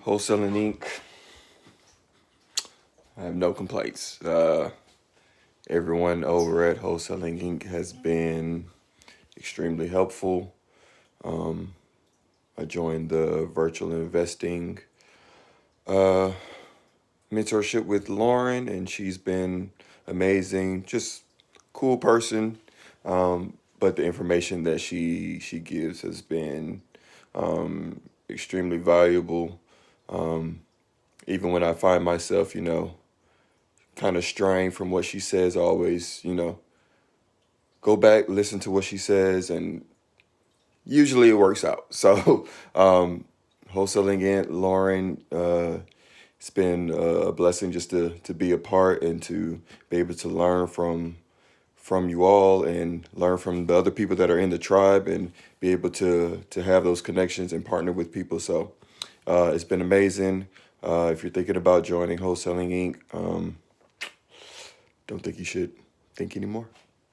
Wholesaling Inc. I have no complaints. Everyone over at Wholesaling Inc. has been extremely helpful. I joined the virtual investing mentorship with Lauren, and she's been amazing. Just cool person. But the information that she gives has been extremely valuable. Even when I find myself, kind of straying from what she says, I always, go back, listen to what she says, and usually it works out. So, wholesaling in Lauren, it's been a blessing just to be a part and to be able to learn from you all and learn from the other people that are in the tribe and be able to have those connections and partner with people. So, it's been amazing. If you're thinking about joining Wholesaling Inc., don't think you should think anymore.